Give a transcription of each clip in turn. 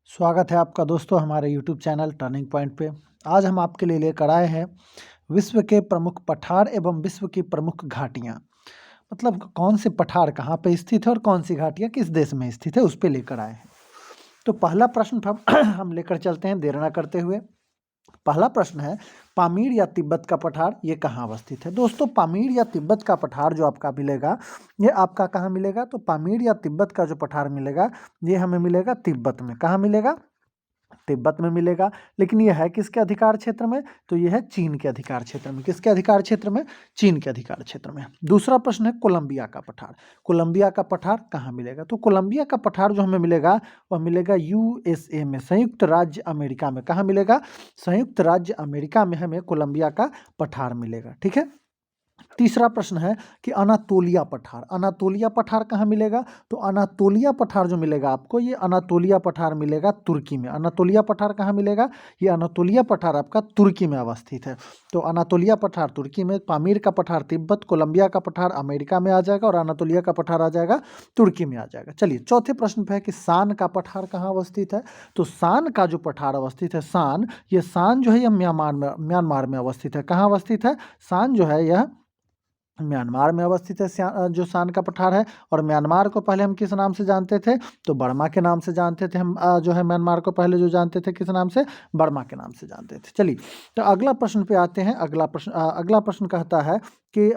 स्वागत है आपका दोस्तों हमारे YouTube चैनल टर्निंग पॉइंट पे। आज हम आपके लिए लेकर आए हैं विश्व के प्रमुख पठार एवं विश्व की प्रमुख घाटियाँ। मतलब कौन से पठार कहाँ पे स्थित है और कौन सी घाटियाँ किस देश में स्थित है, उस पे लेकर आए हैं। तो पहला प्रश्न हम लेकर चलते हैं देर ना करते हुए। पहला प्रश्न है, पामीर या तिब्बत का पठार ये कहाँ अवस्थित है। दोस्तों, पामीर या तिब्बत का पठार जो आपका मिलेगा, ये आपका कहाँ मिलेगा, तो पामीर या तिब्बत का जो पठार मिलेगा ये हमें मिलेगा तिब्बत में। कहाँ मिलेगा? तिब्बत में मिलेगा। लेकिन यह है किसके अधिकार क्षेत्र में, तो यह है चीन के अधिकार क्षेत्र में। किसके अधिकार क्षेत्र में? चीन के अधिकार क्षेत्र में। दूसरा प्रश्न है कोलंबिया का पठार। कोलंबिया का पठार कहाँ मिलेगा, तो कोलंबिया का पठार जो हमें मिलेगा वह मिलेगा यूएसए में, संयुक्त राज्य अमेरिका में। कहाँ मिलेगा? संयुक्त राज्य अमेरिका में हमें कोलंबिया का पठार मिलेगा। ठीक है। तीसरा प्रश्न है कि अनातोलिया पठार। अनातोलिया पठार कहाँ मिलेगा, तो अनातोलिया पठार जो मिलेगा आपको, ये अनातोलिया पठार मिलेगा तुर्की में। अनातोलिया पठार कहाँ मिलेगा? ये अनातोलिया पठार आपका तुर्की में अवस्थित है। तो अनातोलिया पठार तुर्की में, पामीर का पठार तिब्बत, कोलंबिया का पठार अमेरिका में आ जाएगा और अनातोलिया का पठार आ जाएगा तुर्की में आ जाएगा। चलिए, चौथे प्रश्न पे है कि सान का पठार कहाँ अवस्थित है। तो सान का जो पठार अवस्थित है, सान, ये सान जो है यह म्यांमार में अवस्थित है। कहाँ अवस्थित है? सान जो है यह म्यांमार में अवस्थित है, जो सान का पठार है। और म्यांमार को पहले हम किस नाम से जानते थे, तो बर्मा के नाम से जानते थे हम। जो है म्यांमार को पहले जो जानते थे किस नाम से, बर्मा के नाम से जानते थे। चलिए, तो अगला प्रश्न पे आते हैं। अगला प्रश्न कहता है कि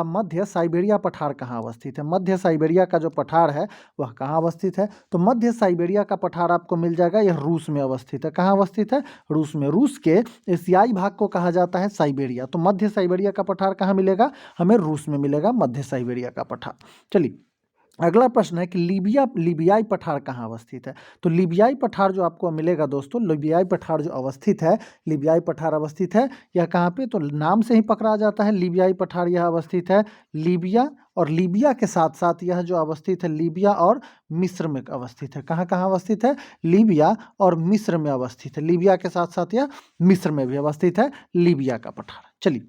मध्य साइबेरिया पठार कहाँ अवस्थित है। मध्य साइबेरिया का जो पठार है वह कहाँ अवस्थित है, तो मध्य साइबेरिया का पठार आपको मिल जाएगा, यह रूस में अवस्थित है। कहाँ अवस्थित है? रूस में। रूस के एशियाई भाग को कहा जाता है साइबेरिया। तो मध्य साइबेरिया का पठार कहाँ मिलेगा? हमें रूस में मिलेगा मध्य साइबेरिया का पठार। चलिए, अगला प्रश्न है कि लीबियाई पठार कहाँ अवस्थित है। तो लीबियाई पठार जो आपको मिलेगा दोस्तों, लीबियाई पठार जो अवस्थित है, लीबियाई पठार अवस्थित है यह कहाँ पे, तो नाम से ही पकड़ा जाता है लीबियाई पठार यह अवस्थित है लीबिया, और लीबिया के साथ साथ यह जो अवस्थित है लीबिया और मिस्र में अवस्थित है। कहाँ कहाँ अवस्थित है? लीबिया और मिस्र में अवस्थित है। लीबिया के साथ साथ यह मिस्र में भी अवस्थित है लीबिया का पठार। चलिए,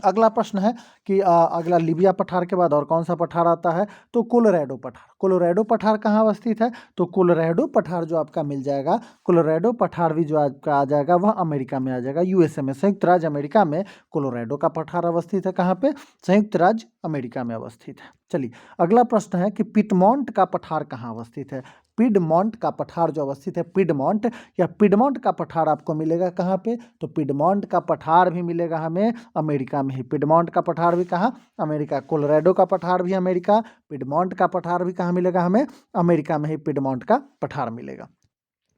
अगला प्रश्न है कि अगला लीबिया पठार के बाद और कौन सा पठार आता है, तो कोलोराडो पठार। कोलोराडो पठार कहाँ अवस्थित है, तो कोलोराडो पठार जो आपका मिल जाएगा, कोलोराडो पठार भी जो आपका आ जाएगा वह अमेरिका में आ जाएगा, यूएसए में, संयुक्त राज्य अमेरिका में कोलोराडो का पठार अवस्थित है। कहाँ पे? संयुक्त राज्य अमेरिका में अवस्थित है। चलिए, अगला प्रश्न है कि पिडमोंट का पठार कहाँ अवस्थित है। पिडमोंट का पठार जो अवस्थित है, पिडमोंट, या पिडमोंट का पठार आपको मिलेगा कहाँ पे, तो पिडमोंट का पठार भी मिलेगा हमें अमेरिका में ही। पिडमोंट का पठार भी कहाँ? अमेरिका। कोलोराडो का पठार भी अमेरिका, पिडमोंट का पठार भी कहाँ मिलेगा हमें? अमेरिका में ही पिडमोंट का पठार मिलेगा।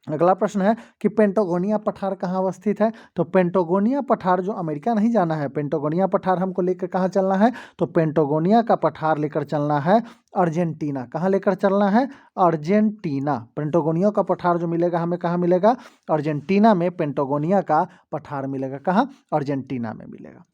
अगला प्रश्न है कि पेंटागोनिया पठार कहाँ अवस्थित है। तो पेंटागोनिया पठार जो अमेरिका नहीं जाना है, पेंटागोनिया पठार हमको लेकर कहाँ चलना है, तो पेंटागोनिया का पठार लेकर चलना है अर्जेंटीना। कहाँ लेकर चलना है? अर्जेंटीना। पेंटागोनिया का पठार जो मिलेगा हमें कहाँ मिलेगा? अर्जेंटीना में पेंटागोनिया का पठार मिलेगा। कहाँ? अर्जेंटीना में मिलेगा।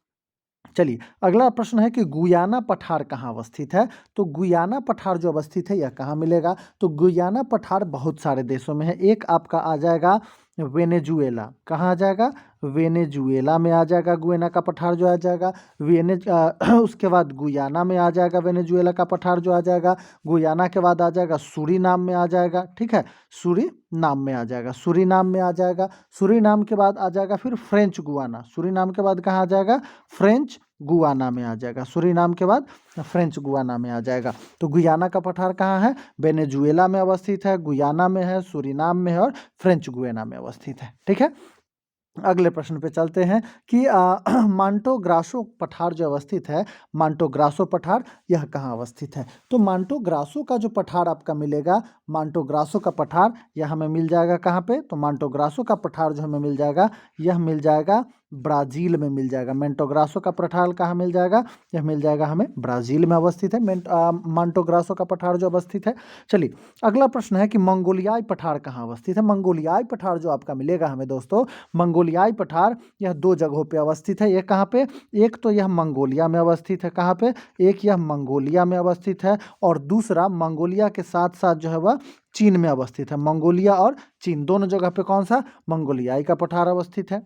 चलिए, अगला प्रश्न है कि गुयाना पठार कहाँ अवस्थित है। तो गुयाना पठार जो अवस्थित है यह कहाँ मिलेगा, तो गुयाना पठार बहुत सारे देशों में है। एक आपका आ जाएगा वेनेजुएला। कहाँ आ जाएगा? वेनेजुएला में आ जाएगा गुयाना का पठार जो आ जाएगा। उसके बाद गुयाना में आ जाएगा वेनेजुएला का पठार जो आ जाएगा। गुयाना के बाद आ जाएगा सूरीनाम में आ जाएगा। ठीक है, सूरीनाम में आ जाएगा, सूरीनाम में आ जाएगा। सूरीनाम के बाद आ जाएगा फिर फ्रेंच गुयाना। सूरीनाम के बाद कहाँ आ जाएगा? फ्रेंच गुयाना में आ जाएगा। सूरीनाम के बाद फ्रेंच गुयाना में आ जाएगा। तो गुयाना का पठार कहाँ है? वेनेजुएला में अवस्थित है, गुयाना में है, सूरीनाम में है और फ्रेंच गुयाना में अवस्थित है। ठीक है, अगले प्रश्न पे चलते हैं कि मांटो ग्रासो पठार जो अवस्थित है, मांटो ग्रासो पठार यह कहाँ अवस्थित है। तो मांटो ग्रासो का जो पठार आपका मिलेगा, मांटो ग्रासो का पठार यह हमें मिल जाएगा कहाँ पे, तो मांटो ग्रासो का पठार जो हमें मिल जाएगा यह मिल जाएगा ब्राज़ील में मिल जाएगा। मांटो ग्रासो का पठार कहाँ मिल जाएगा, यह मिल जाएगा हमें ब्राज़ील में अवस्थित है मांटो ग्रासो का पठार जो अवस्थित है। चलिए, अगला प्रश्न है कि मंगोलियाई पठार कहाँ अवस्थित है। मंगोलियाई पठार जो आपका मिलेगा हमें दोस्तों, मंगोलियाई पठार यह दो जगहों पे अवस्थित है। एक कहाँ पे, एक तो यह मंगोलिया में अवस्थित है। कहाँ पे? एक यह मंगोलिया में अवस्थित है और दूसरा मंगोलिया के साथ साथ जो है वह चीन में अवस्थित है। मंगोलिया और चीन दोनों जगह पे कौन सा? मंगोलियाई का पठार अवस्थित है।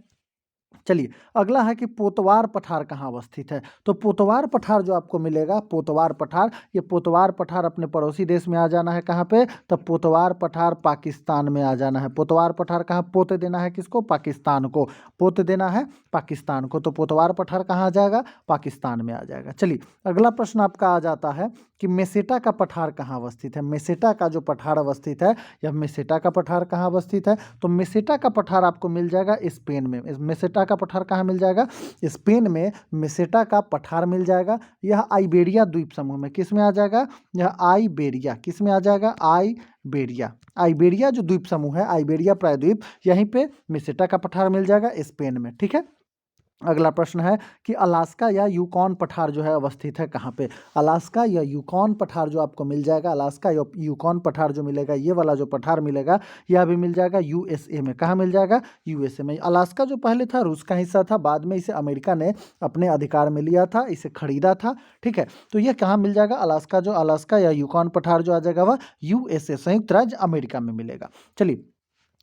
चलिए, अगला है कि पोतवार पठार कहाँ अवस्थित है? तो पोतवार पठार जो आपको मिलेगा, पोतवार पठार, ये पोतवार पठार अपने पड़ोसी देश में आ जाना है कहाँ पे? तो पोतवार पठार पाकिस्तान में आ जाना है। पोतवार पठार कहाँ पोत देना है किसको? पाकिस्तान को। पोत देना है पाकिस्तान को, तो पोतवार पठार कहाँ आ जाएगा? पाकिस्तान में आ जाएगा। चलिए, अगला प्रश्न आपका आ जाता है कि मेसेटा का पठार कहाँ अवस्थित है? मेसेटा का जो पठार अवस्थित है, यह मेसेटा का पठार कहाँ अवस्थित है? तो मेसेटा का पठार आपको मिल जाएगा स्पेन में। मेसेटा का पठार कहाँ मिल जाएगा? स्पेन में मेसेटा का पठार मिल जाएगा। यह आइबेरिया द्वीप समूह में किस में आ जाएगा? यह आइबेरिया किस में आ जाएगा? आइबेरिया। आइबेरिया जो द्वीप समूह है, आइबेरिया प्रायद्वीप, यहीं पे मेसेटा का पठार मिल जाएगा स्पेन में। ठीक है, अगला प्रश्न है कि अलास्का या यूकॉन पठार जो है अवस्थित है कहाँ पे? अलास्का या यूकॉन पठार जो आपको मिल जाएगा, अलास्का या यूकॉन पठार जो मिलेगा, ये वाला जो पठार मिलेगा, यह भी मिल जाएगा यूएसए में। कहाँ मिल जाएगा? यूएसए में। अलास्का जो पहले था रूस का हिस्सा था, बाद में इसे अमेरिका ने अपने अधिकार में लिया था, इसे खरीदा था। ठीक है, तो ये कहाँ मिल जाएगा? अलास्का, जो अलास्का या यूकॉन पठार जो आ जाएगा वह यूएसए, संयुक्त राज्य अमेरिका में मिलेगा। चलिए,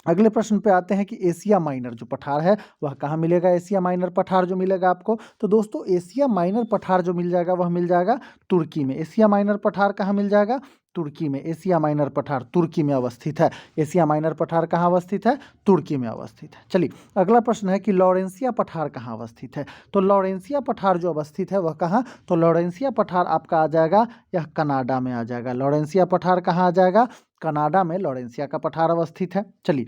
अगले प्रश्न पे आते हैं कि एशिया माइनर जो पठार है वह कहाँ मिलेगा? एशिया माइनर पठार जो मिलेगा आपको, तो दोस्तों एशिया माइनर पठार जो मिल जाएगा वह मिल जाएगा तुर्की में। एशिया माइनर पठार कहाँ मिल जाएगा? तुर्की में। एशिया माइनर पठार तुर्की में अवस्थित है। एशिया माइनर पठार कहाँ अवस्थित है? तुर्की में अवस्थित है। चलिए, अगला प्रश्न है कि लॉरेंसिया पठार कहाँ अवस्थित है? तो लॉरेंसिया पठार जो अवस्थित है वह कहाँ? तो लॉरेंसिया पठार आपका आ जाएगा, यह कनाडा में आ जाएगा। लॉरेंसिया पठार कहाँ आ जाएगा? कनाडा में लॉरेंसिया का पठार अवस्थित है। चलिए,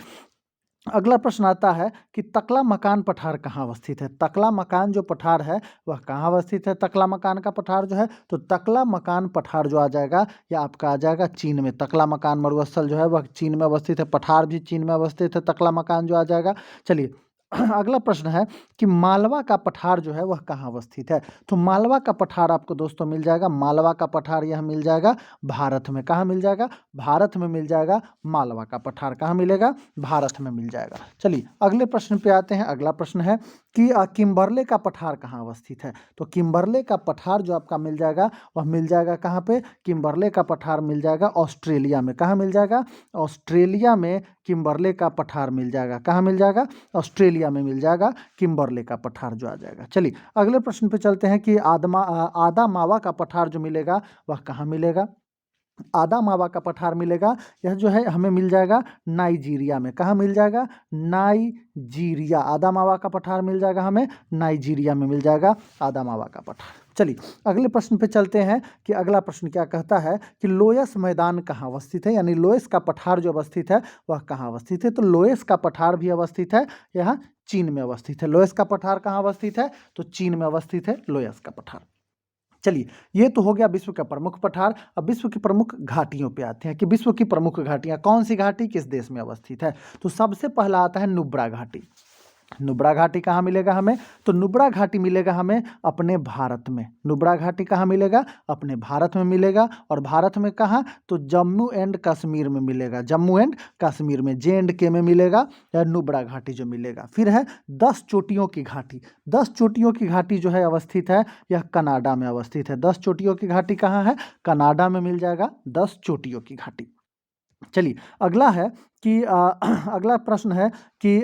अगला प्रश्न आता है कि तकला मकान पठार कहाँ अवस्थित है? तकला मकान जो पठार है वह कहाँ अवस्थित है? तकला मकान का पठार जो है, तो तकला मकान पठार जो आ जाएगा यह आपका आ जाएगा चीन में। तकला मकान मरुस्थल जो है वह चीन में अवस्थित है, पठार भी चीन में अवस्थित है, तकला मकान जो आ जाएगा। चलिए, अगला प्रश्न है कि मालवा का पठार जो है वह कहाँ अवस्थित है? तो मालवा का पठार आपको दोस्तों मिल जाएगा, मालवा का पठार यह मिल जाएगा भारत में। कहाँ मिल जाएगा? भारत में मिल जाएगा। मालवा का पठार कहाँ मिलेगा? भारत में मिल जाएगा। चलिए, अगले प्रश्न पे आते हैं। अगला प्रश्न है कि किम्बरले का पठार कहाँ अवस्थित है? तो किम्बरले का पठार जो आपका मिल जाएगा वह मिल जाएगा कहाँ पे? किम्बरले का पठार मिल जाएगा ऑस्ट्रेलिया में। कहाँ मिल जाएगा? ऑस्ट्रेलिया में किम्बरले का पठार मिल जाएगा। कहाँ मिल जाएगा? ऑस्ट्रेलिया में मिल जाएगा किम्बरले का पठार जो आ जाएगा। चलिए, अगले प्रश्न पे चलते हैं कि आदा मावा का पठार जो मिलेगा वह कहाँ मिलेगा? आदा मावा का पठार मिलेगा, यह जो है हमें मिल जाएगा नाइजीरिया में। कहाँ मिल जाएगा? नाइजीरिया। आदा मावा का पठार मिल जाएगा हमें नाइजीरिया में, मिल जाएगा आदा मावा का पठार। चलिए, अगले प्रश्न पे चलते हैं कि अगला प्रश्न क्या कहता है कि लोयस मैदान कहाँ अवस्थित है? यानी लोयस का पठार जो अवस्थित है वह कहाँ अवस्थित है? तो लोयस का पठार भी अवस्थित है यहाँ चीन में अवस्थित है। लोयस का पठार कहाँ अवस्थित है? तो चीन में अवस्थित है लोयस का पठार। चलिए, ये तो हो गया विश्व का प्रमुख पठार। अब विश्व की प्रमुख घाटियों पे आते हैं कि विश्व की प्रमुख घाटियां कौन सी घाटी किस देश में अवस्थित है? तो सबसे पहला आता है नुब्रा घाटी। नुब्रा घाटी कहाँ मिलेगा हमें? तो नुब्रा घाटी मिलेगा हमें अपने भारत में। नुब्रा घाटी कहाँ मिलेगा? अपने भारत में मिलेगा। और भारत में कहाँ? तो जम्मू एंड कश्मीर में मिलेगा। जम्मू एंड कश्मीर में, JNK में मिलेगा या नुब्रा घाटी जो मिलेगा। फिर है 10 चोटियों की घाटी। 10 चोटियों की घाटी जो है अवस्थित है, यह कनाडा में अवस्थित है। 10 चोटियों की घाटी कहाँ है? कनाडा में मिल जाएगा 10 चोटियों की घाटी। चलिए, अगला है कि अगला प्रश्न है कि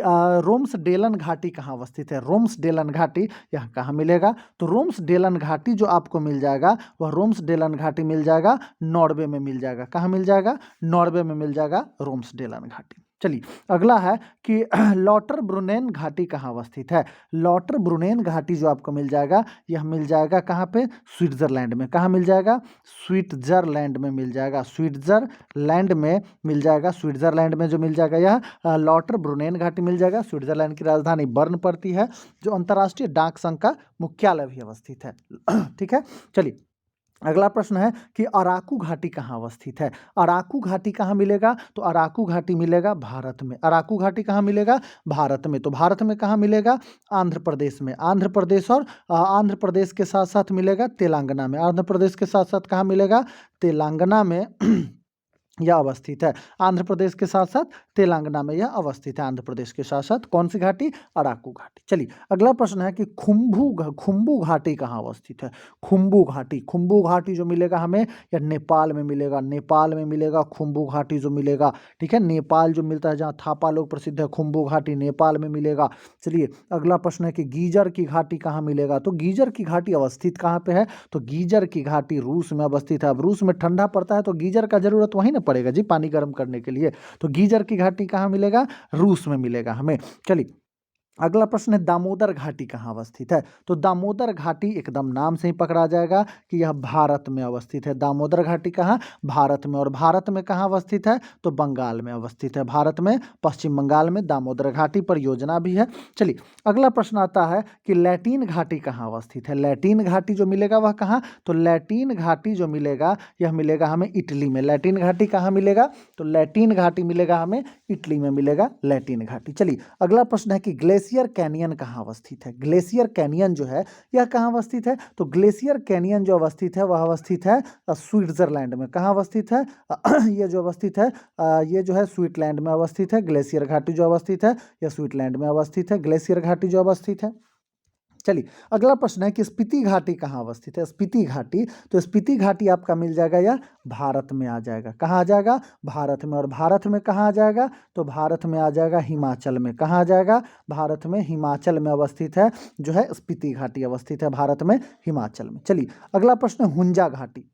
रोम्स डेलन घाटी कहाँ अवस्थित है? रोम्स डेलन घाटी यह कहाँ मिलेगा? तो रोम्स डेलन घाटी जो आपको मिल जाएगा वह रोम्स डेलन घाटी मिल जाएगा नॉर्वे में मिल जाएगा। कहाँ मिल जाएगा? नॉर्वे में मिल जाएगा रोम्स डेलन घाटी। चलिए, अगला है कि लॉटर ब्रुनेन घाटी कहाँ अवस्थित है? लॉटर ब्रुनेन घाटी जो आपको मिल जाएगा यह मिल जाएगा कहाँ पे? स्विट्जरलैंड में। कहाँ मिल जाएगा? स्विट्जरलैंड में मिल जाएगा। स्विट्जरलैंड में मिल जाएगा। स्विट्जरलैंड में जो मिल जाएगा यह लॉटर ब्रुनेन घाटी मिल जाएगा। स्विट्जरलैंड की राजधानी बर्न पड़ती है, जो अंतर्राष्ट्रीय डाक संघ का मुख्यालय भी अवस्थित है। ठीक है, चलिए, अगला प्रश्न है कि अराकू घाटी कहाँ अवस्थित है? अराकू घाटी कहाँ मिलेगा? तो अराकू घाटी मिलेगा भारत में। अराकू घाटी कहाँ मिलेगा? भारत में। तो भारत में कहाँ मिलेगा? आंध्र प्रदेश में। आंध्र प्रदेश, और आंध्र प्रदेश के साथ साथ मिलेगा तेलंगाना में। आंध्र प्रदेश के साथ साथ कहाँ मिलेगा? तेलंगाना में यह अवस्थित है। आंध्र प्रदेश के साथ साथ तेलंगाना में यह अवस्थित है। आंध्र प्रदेश के साथ साथ कौन सी घाटी? अराकू घाटी। चलिए अगला प्रश्न है कि खुम्बू घाटी कहाँ अवस्थित है? खुम्बू घाटी जो मिलेगा हमें या नेपाल में मिलेगा, नेपाल में मिलेगा खुम्बू घाटी जो मिलेगा। ठीक है, नेपाल जो मिलता है, जहाँ थापा लोग प्रसिद्ध है, खुम्बू घाटी नेपाल में मिलेगा। चलिए अगला प्रश्न है कि गीजर की घाटी कहाँ मिलेगा? तो गीजर की घाटी अवस्थित कहाँ पे है? तो गीजर की घाटी रूस में अवस्थित है। अब रूस में ठंडा पड़ता है तो गीजर का जरूरत वहीं ना पड़ेगा जी, पानी गर्म करने के लिए। तो गीजर की घाटी कहाँ मिलेगा? रूस में मिलेगा हमें। चलिए अगला प्रश्न है दामोदर घाटी कहाँ अवस्थित है? तो दामोदर घाटी एकदम नाम से ही पकड़ा जाएगा कि यह भारत में अवस्थित है। दामोदर घाटी कहाँ? भारत में। और भारत में कहाँ अवस्थित है? तो बंगाल में अवस्थित है। भारत में पश्चिम बंगाल में दामोदर घाटी परियोजना भी है। चलिए अगला प्रश्न आता है कि लैटीन घाटी कहाँ अवस्थित है? लैटीन घाटी जो मिलेगा वह कहाँ? तो लैटीन घाटी जो मिलेगा यह मिलेगा हमें इटली में। लैटीन घाटी कहाँ मिलेगा? तो लैटीन घाटी मिलेगा हमें इटली में मिलेगा लैटीन घाटी। चलिए अगला प्रश्न है कि ग्लेशियर कैनियन कहाँ अवस्थित है? ग्लेशियर कैनियन जो है यह कहाँ अवस्थित है? तो ग्लेशियर कैनियन जो अवस्थित है वह अवस्थित है स्विट्जरलैंड में। कहाँ अवस्थित है? ये जो अवस्थित है ये जो है स्विट्जरलैंड में अवस्थित है। ग्लेशियर घाटी जो अवस्थित है यह स्विट्जरलैंड में अवस्थित है, ग्लेशियर घाटी जो अवस्थित है। चलिए अगला प्रश्न है कि स्पीति घाटी कहाँ अवस्थित है? स्पीति घाटी, तो स्पीति घाटी आपका मिल जाएगा या भारत में आ जाएगा। कहाँ आ जाएगा? भारत में। और भारत में कहाँ आ जाएगा? तो भारत में आ जाएगा हिमाचल में। कहाँ आ जाएगा? भारत में हिमाचल में अवस्थित है जो है स्पीति घाटी अवस्थित है भारत में हिमाचल में। चलिए अगला प्रश्न है हुंजा घाटी।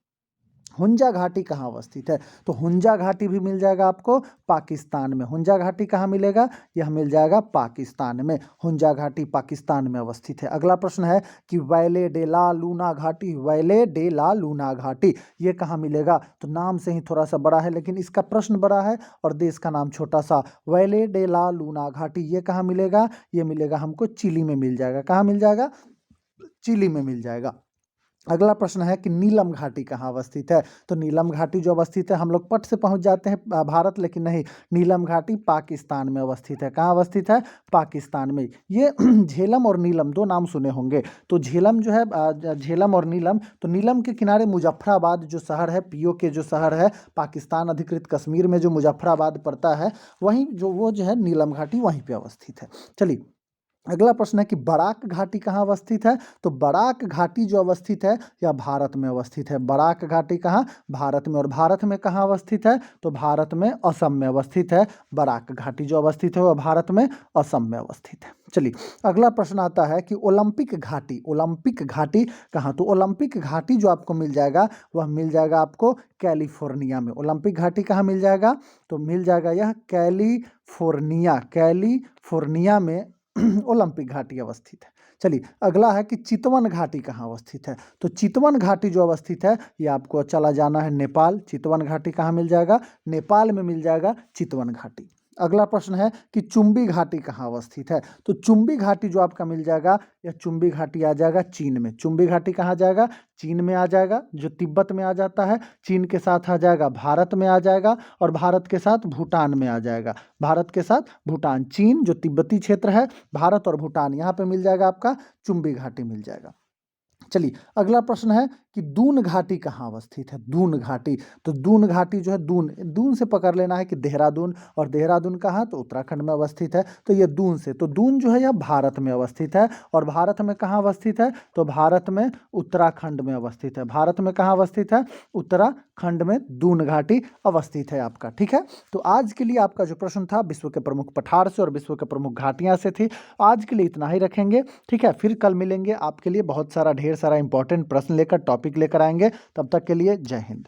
हुंजा घाटी कहाँ अवस्थित है? तो हुंजा घाटी भी मिल जाएगा आपको पाकिस्तान में। हुंजा घाटी कहाँ मिलेगा? यह मिल जाएगा पाकिस्तान में। हुंजा घाटी पाकिस्तान में अवस्थित है। अगला प्रश्न है कि वैले डे ला लूना घाटी, वैले डे ला लूना घाटी ये कहाँ मिलेगा? तो नाम से ही थोड़ा सा बड़ा है लेकिन इसका प्रश्न बड़ा है और देश का नाम छोटा सा। वैले डे ला लूना घाटी ये कहाँ मिलेगा? ये मिलेगा हमको चिली में मिल जाएगा। कहाँ मिल जाएगा? चिली में मिल जाएगा। अगला प्रश्न है कि नीलम घाटी कहाँ अवस्थित है? तो नीलम घाटी जो अवस्थित है, हम लोग पट से पहुंच जाते हैं भारत, लेकिन नहीं, नीलम घाटी पाकिस्तान में अवस्थित है। कहाँ अवस्थित है? पाकिस्तान में। ये झेलम और नीलम दो नाम सुने होंगे। तो झेलम जो है झेलम और नीलम, तो नीलम के किनारे मुजफ्फराबाद जो शहर है, पीओके जो शहर है पाकिस्तान अधिकृत कश्मीर में जो मुजफ्फराबाद पड़ता है, वहीं जो वो जो है नीलम घाटी वहीं पे अवस्थित है। चलिए अगला प्रश्न है कि बराक घाटी कहाँ अवस्थित है? तो बराक घाटी जो अवस्थित है यह भारत में अवस्थित है। बराक घाटी कहाँ? भारत में। और भारत में कहाँ अवस्थित है? तो भारत में असम में अवस्थित है। बराक घाटी जो अवस्थित है वह भारत में असम में अवस्थित है। चलिए अगला प्रश्न आता है कि ओलंपिक घाटी, ओलंपिक घाटी कहाँ? तो ओलंपिक घाटी जो आपको मिल जाएगा वह मिल जाएगा आपको कैलिफोर्निया में। ओलंपिक घाटी कहाँ मिल जाएगा? तो मिल जाएगा यह कैलिफोर्निया, कैलिफोर्निया में ओलंपिक घाटी अवस्थित है। चलिए अगला है कि चितवन घाटी कहाँ अवस्थित है? तो चितवन घाटी जो अवस्थित है ये आपको चला जाना है नेपाल। चितवन घाटी कहाँ मिल जाएगा? नेपाल में मिल जाएगा चितवन घाटी। अगला प्रश्न है कि चुम्बी घाटी कहाँ अवस्थित है? तो चुम्बी घाटी जो आपका मिल जाएगा यह चुम्बी घाटी आ जाएगा चीन में। चुम्बी घाटी कहाँ जाएगा? चीन में आ जाएगा, जो तिब्बत में आ जाता है। चीन के साथ आ जाएगा, भारत में आ जाएगा, और भारत के साथ भूटान में आ जाएगा। भारत के साथ भूटान, चीन जो तिब्बती क्षेत्र है, भारत और भूटान, यहाँ पे मिल जाएगा आपका चुम्बी घाटी मिल जाएगा। चलिए अगला प्रश्न है कि दून घाटी कहाँ अवस्थित है? दून घाटी, तो दून घाटी जो है दून से पकड़ लेना है कि देहरादून, और देहरादून कहाँ? तो उत्तराखंड में अवस्थित है। तो ये दून से, तो दून जो है यह भारत में अवस्थित है। और भारत में कहाँ अवस्थित है? तो भारत में उत्तराखंड में अवस्थित है। भारत में कहाँ अवस्थित है? उत्तराखंड में दून घाटी अवस्थित है आपका। ठीक है, तो आज के लिए आपका जो प्रश्न था विश्व के प्रमुख पठार से और विश्व के प्रमुख घाटियाँ से थी। आज के लिए इतना ही रखेंगे। ठीक है, फिर कल मिलेंगे, आपके लिए बहुत सारा ढेर सारा इंपॉर्टेंट प्रश्न लेकर, टॉपिक लेकर आएंगे। तब तक के लिए जय हिंद।